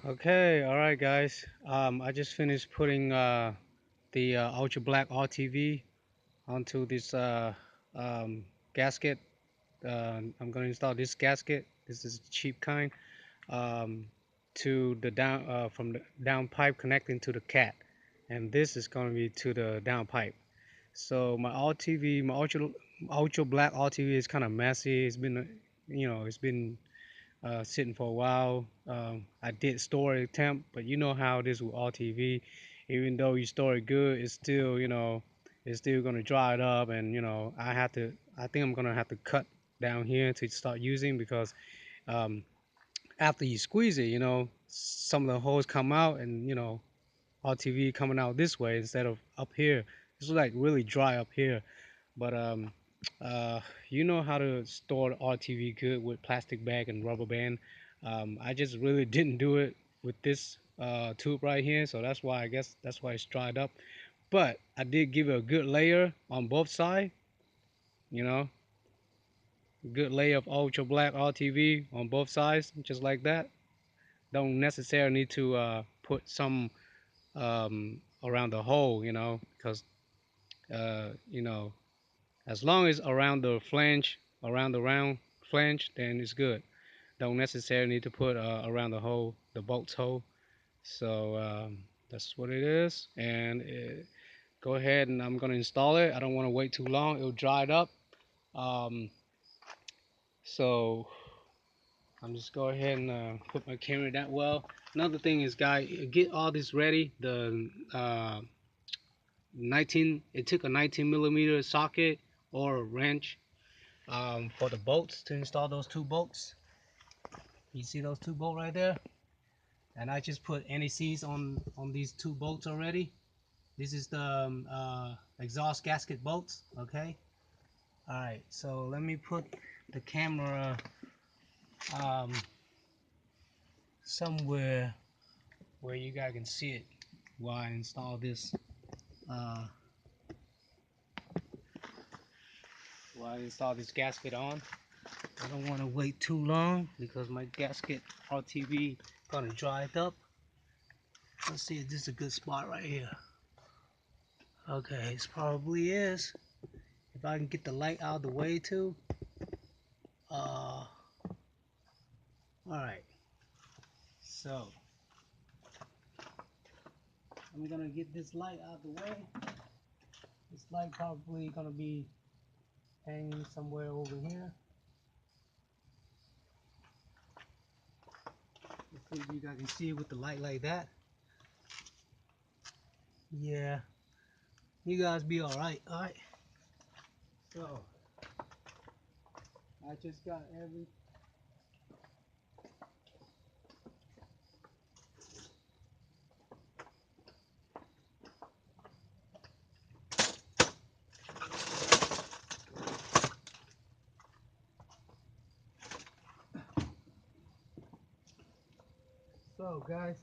Okay, all right, guys. I just finished putting the ultra black RTV onto this um, gasket. I'm going to install this gasket. This is the cheap kind um, to the down from the down pipe connecting to the cat, and this is going to be to the down pipe. So my RTV, my ultra black RTV is kind of messy. It's been, it's been sitting for a while. I did store it temp, but you know how it is with RTV. Even though you store it good, it's still, it's still gonna dry it up, and I have to. I think I'm gonna have to cut down here to start using because um, after you squeeze it, some of the holes come out, and RTV coming out this way instead of up here. It's like really dry up here. But uh, you know how to store RTV good with plastic bag and rubber band. I just really didn't do it with this tube right here, so that's why I guess that's why it's dried up. But I did give it a good layer on both sides, you know, good layer of ultra black RTV on both sides, just like that. Don't necessarily need to put some around the hole, because you know, as long as around the flange, around the round flange, then it's good. Don't necessarily need to put around the bolt's hole. So that's what it is. And go ahead and I'm gonna install it. I don't want to wait too long. It'll dry it up. Um, so I'm just go ahead and put my camera that well. Another thing is, guys, get all this ready. The 19, it took a 19 millimeter socket or a wrench for the bolts to install those two bolts. You see those two bolts right there? And I just put NECs on these two bolts already. This is the exhaust gasket bolts. Okay. All right. So let me put the camera um, somewhere where you guys can see it while I install this. Uh, while I install this gasket on. I don't want to wait too long because my gasket RTV gonna dry it up. Let's see if this is a good spot right here. Okay, it probably is. If I can get the light out of the way too. All right. So I'm gonna get this light out of the way. This light probably gonna be hanging somewhere over here. Let's see if you guys can see it with the light like that. Yeah, you guys be all right. All right. So I just got every. So guys,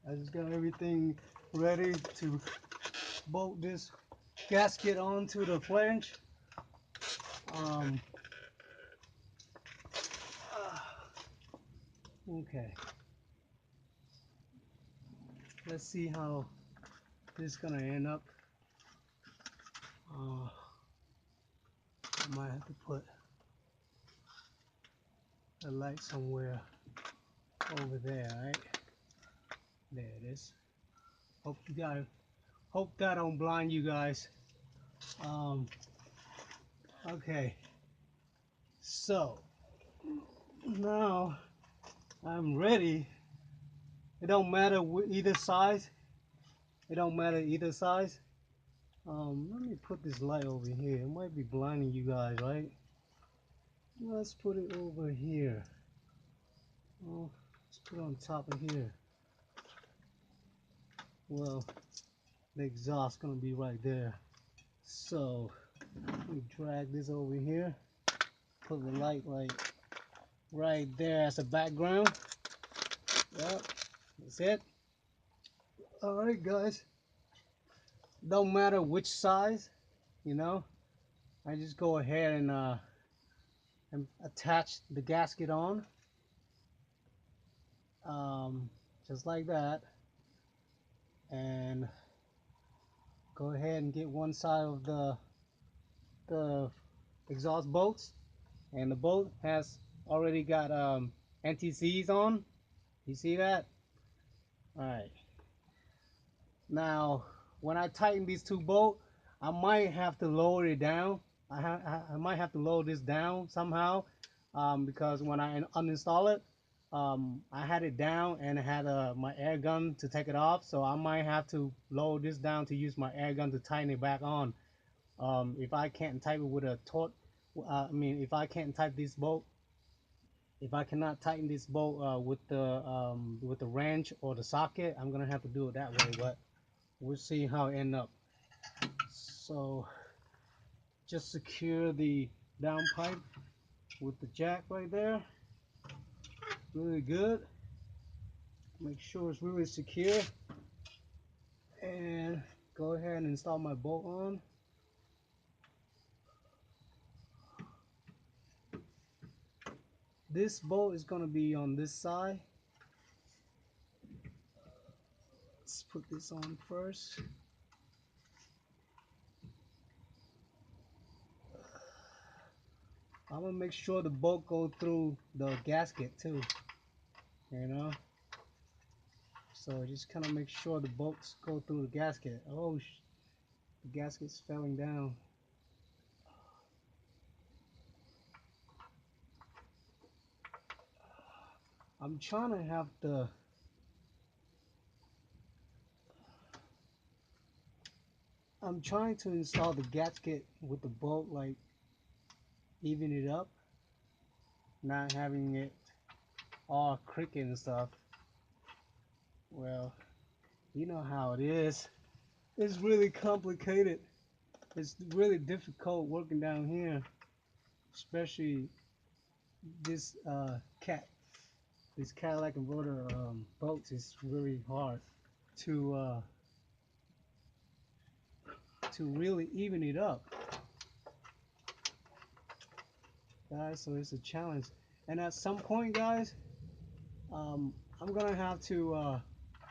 I just got everything ready to bolt this gasket onto the flange. Um, okay, let's see how this is gonna end up. I might have to put a light somewhere over there, right? There it is. Hope that don't blind you guys. Okay, so now I'm ready. It don't matter either size. It don't matter either size. Let me put this light over here. It might be blinding you guys, right? Let's put it over here. Oh, let's put it on top of here. Well, the exhaust gonna be right there. So let me drag this over here. Put the light right there as a background. Yep, that's it. All right, guys. Don't matter which size, you know. I just go ahead and attach the gasket on. just like that, and go ahead and get one side of the exhaust bolts, and the bolt has already got NTCs on. You see that? All right. Now, when I tighten these two bolts, I might have to lower it down. I might have to lower this down somehow, because when I uninstall it, I had it down and I had my air gun to take it off. So I might have to lower this down to use my air gun to tighten it back on. If I can't type it with a torque, if I can't type this bolt, if I cannot tighten this bolt with the wrench or the socket, I'm gonna have to do it that way. But we'll see how it end up. So just secure the down pipe with the jack right there. Really good. Make sure it's really secure. And go ahead and install my bolt on. This bolt is going to be on this side. Let's put this on first. I'm going to make sure the bolt goes through the gasket too, you know. So just kind of make sure the bolts go through the gasket. Oh, the gasket's falling down. I'm trying to have the I'm trying to install the gasket with the bolt, like even it up, not having it all crooked and stuff. Well, you know how it is. It's really complicated. It's really difficult working down here, especially this this Cadillac inverter bolts is really hard to really even it up, guys. So it's a challenge, and at some point, guys, I'm gonna have to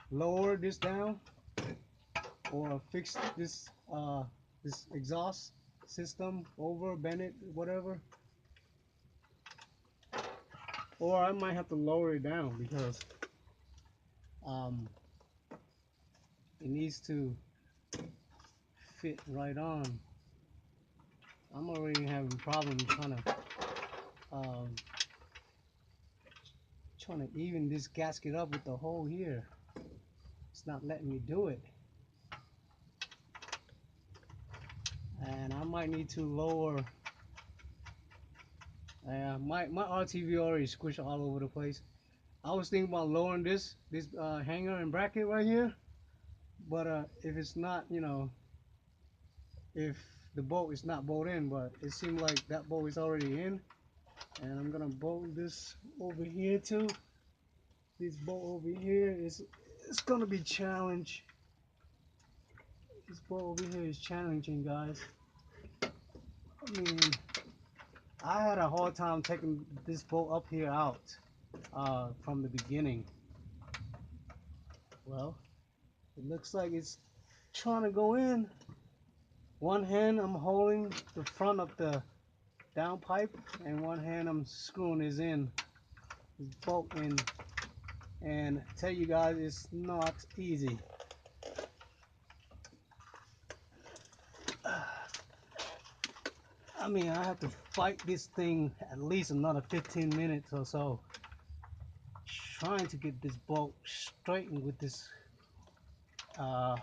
lower this down or fix this exhaust system over, bend it, whatever. Or I might have to lower it down because um, it needs to fit right on. I'm already having problems um, trying to even this gasket up with the hole here. It's not letting me do it, and I might need to lower. My RTV already squished all over the place. I was thinking about lowering this hanger and bracket right here, but if it's not, you know, if the bolt is not bolted in, but it seemed like that bolt is already in, and I'm gonna bolt this over here too. This bolt over here is it's gonna be challenge. This bolt over here is challenging, guys. I mean, I had a hard time taking this bolt up here out from the beginning. Well, it looks like it's trying to go in. One hand I'm holding the front of the down pipe, and one hand I'm screwing this bolt in. And tell you guys, it's not easy. I mean, I have to fight this thing at least another 15 minutes or so, trying to get this bolt straightened with this uh,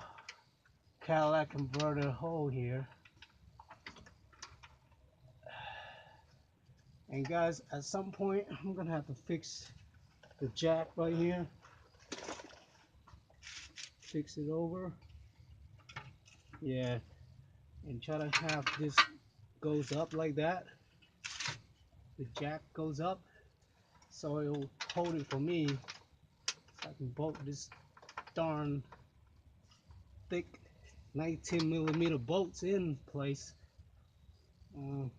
Cadillac converter hole here. And guys, at some point I'm gonna have to fix the jack right here, fix it over, yeah, and try to have this goes up like that. The jack goes up so it'll hold it for me, so I can bolt this darn thick 19mm bolts in place, and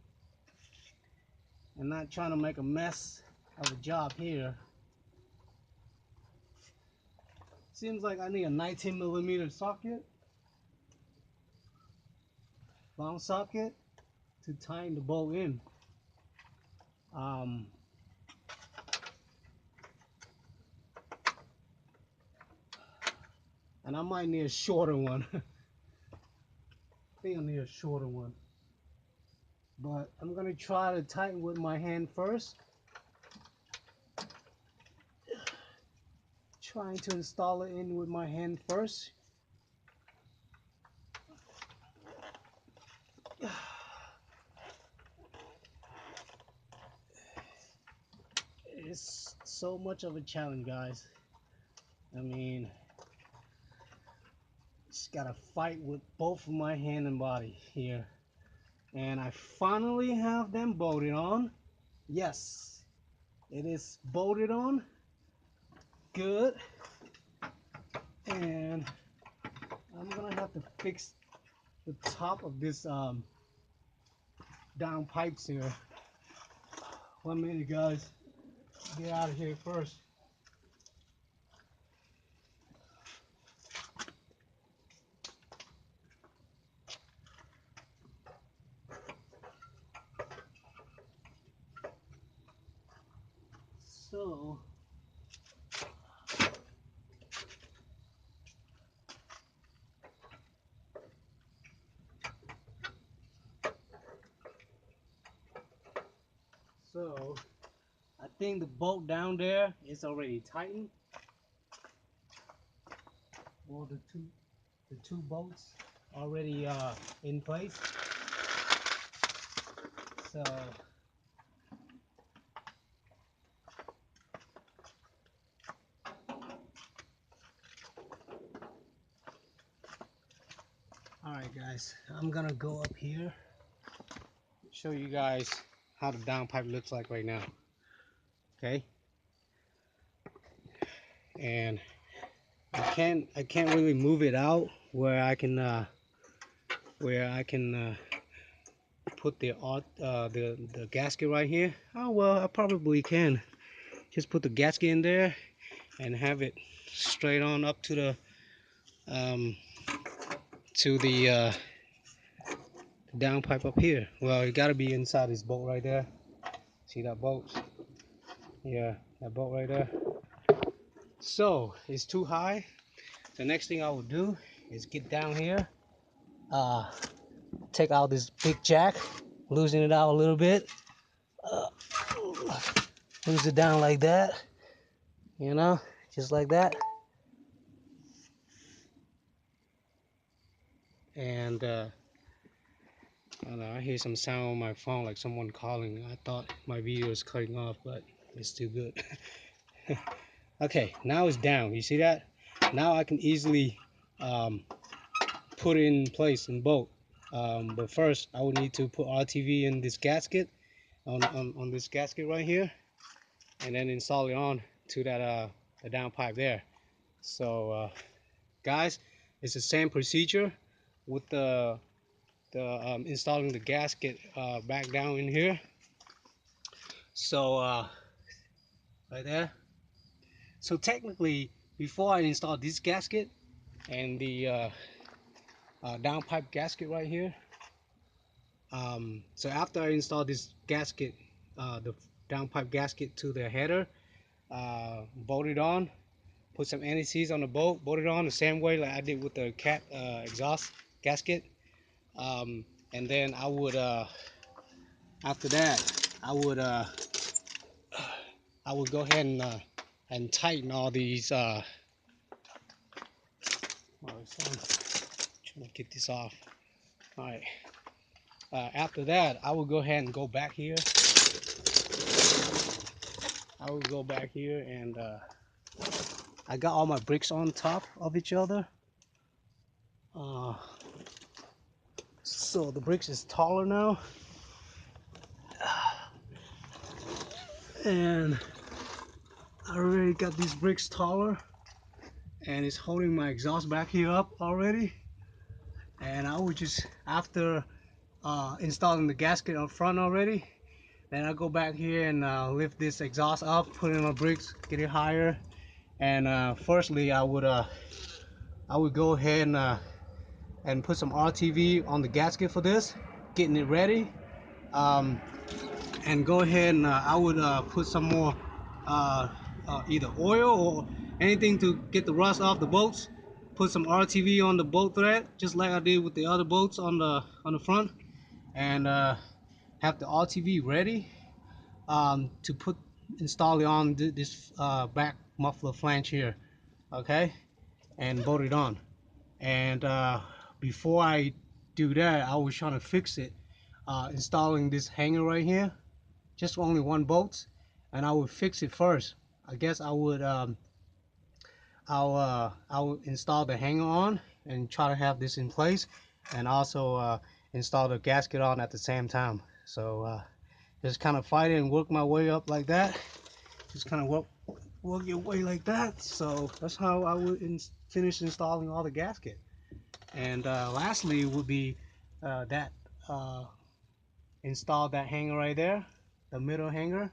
not trying to make a mess of a job here. Seems like I need a 19mm socket, long socket, to tighten the bolt in. Um, and I might need a shorter one. I think I need a shorter one. But I'm gonna try to tighten with my hand first. Trying to install it in with my hand first. It's so much of a challenge, guys. I mean, just gotta fight with both of my hand and body here. And I finally have them bolted on. Yes, it is bolted on. Good. And I'm gonna have to fix the top of this down pipes here. 1 minute, guys. Get out of here first. So I think the bolt down there is already tightened. Well, the two bolts already in place. So all right, guys, I'm gonna go up here, show you guys how the downpipe looks like right now. Okay, and I can't really move it out where I can put the gasket right here. Oh well, I probably can just put the gasket in there and have it straight on up to the downpipe up here. Well, it got to be inside this bolt right there. See that bolt? Yeah, that bolt right there. So it's too high. The next thing I will do is get down here, take out this big jack, loosen it out a little bit, loose it down like that, you know, just like that. And I don't know, I hear some sound on my phone like someone calling. I thought my video was cutting off, but it's still good. Okay, now it's down. You see that? Now I can easily put it in place and bolt. But first, I would need to put RTV in this gasket, on this gasket right here, and then install it on to that the downpipe there. So, guys, it's the same procedure with the installing the gasket back down in here. So, right there. So technically, before I install this gasket and the downpipe gasket right here, so after I install this gasket, the downpipe gasket to the header, bolt it on, put some anti-seize on the bolt, bolt it on the same way like I did with the cat exhaust gasket, and then I would after that I would go ahead and tighten all these. Trying to get this off. All right. After that, I will go ahead and go back here. I will go back here and I got all my bricks on top of each other. So the bricks is taller now. And I already got these bricks taller. And it's holding my exhaust back here up already. And I would just, after installing the gasket up front already, then I'll go back here and lift this exhaust up, put in my bricks, get it higher, And firstly, I would go ahead and put some RTV on the gasket for this, getting it ready. Um, and go ahead and I would put some more either oil or anything to get the rust off the bolts. Put some RTV on the bolt thread, just like I did with the other bolts on the front, and have the RTV ready to put install it on this back muffler flange here, okay, and bolt it on. And before I do that, I was trying to fix it, installing this hanger right here, just only one bolt, and I would fix it first. I guess I'll install the hanger on and try to have this in place, and also install the gasket on at the same time. So just kind of fight it and work my way up like that. Just kind of work your way like that. So that's how I would finish installing all the gasket. And lastly would be that install that hanger right there, the middle hanger,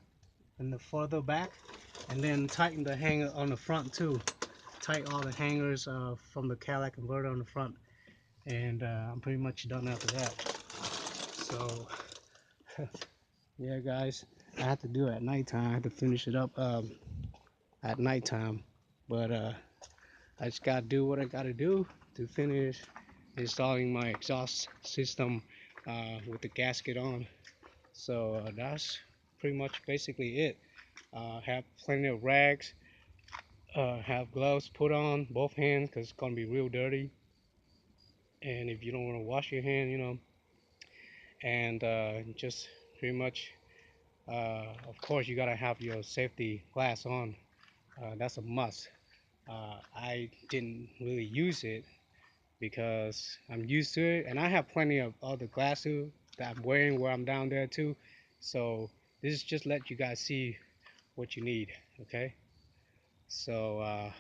and the further back, and then tighten the hanger on the front too. Tighten all the hangers from the Cadillac converter on the front, and I'm pretty much done after that. So yeah, guys, I have to do it at nighttime. I have to finish it up at nighttime, but I just gotta do what I gotta do to finish installing my exhaust system with the gasket on. So that's pretty much basically it. Have plenty of rags, have gloves put on both hands because it's gonna be real dirty. And if you don't want to wash your hand, and just pretty much, of course, you gotta have your safety glass on. That's a must. I didn't really use it because I'm used to it, and I have plenty of other glasses that I'm wearing where I'm down there too. So this is just let you guys see what you need. Okay. So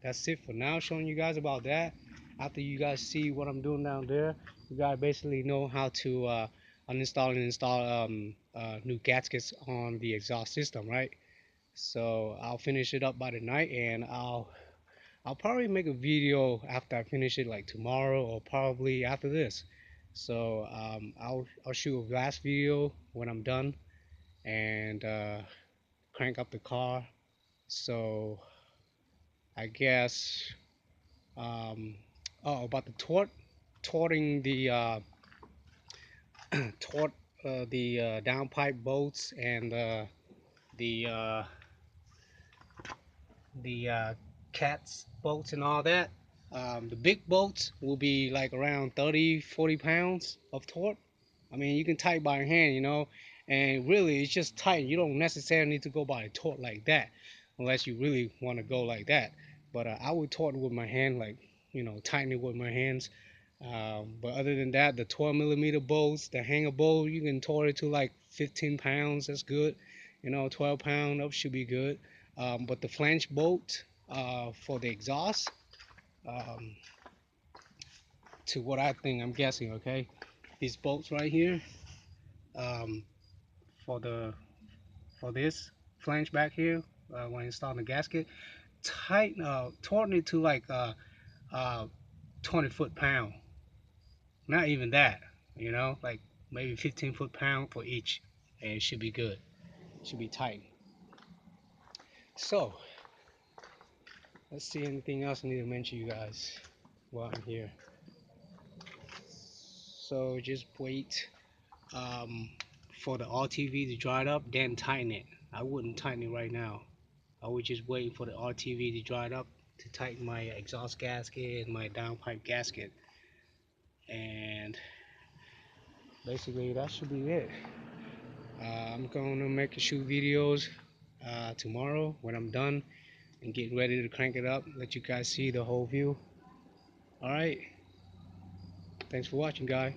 that's it for now, showing you guys about that. After you guys see what I'm doing down there, you guys basically know how to uninstall and install new gaskets on the exhaust system, right? So I'll finish it up by the night, and I'll probably make a video after I finish it, like tomorrow or probably after this. So I'll shoot a last video when I'm done, and crank up the car. So I guess oh, about the torting the tort the downpipe bolts and the the cats bolts and all that. The big bolts will be like around 30-40 pounds of torque. I mean, you can tighten by hand, and really it's just tighten. You don't necessarily need to go by a torque like that unless you really want to go like that. But I would torque with my hand, like, tighten it with my hands. But other than that, the 12 millimeter bolts, the hanger bolt, you can torque it to like 15 pounds. That's good. 12 pound up should be good. But the flange bolt for the exhaust, um, to what I think, I'm guessing, okay, these bolts right here, um, for the for this flange back here, when installing the gasket, tighten, torque it to like uh, 20 foot-pound. Not even that, like maybe 15 foot-pound for each, and it should be good. It should be tight. So let's see, anything else I need to mention you guys while I'm here. So just wait for the RTV to dry it up, then tighten it. I wouldn't tighten it right now. I would just wait for the RTV to dry it up to tighten my exhaust gasket and my downpipe gasket. And basically that should be it. I'm going to make a shoot videos tomorrow when I'm done and get ready to crank it up, let you guys see the whole view. All right, thanks for watching, guys.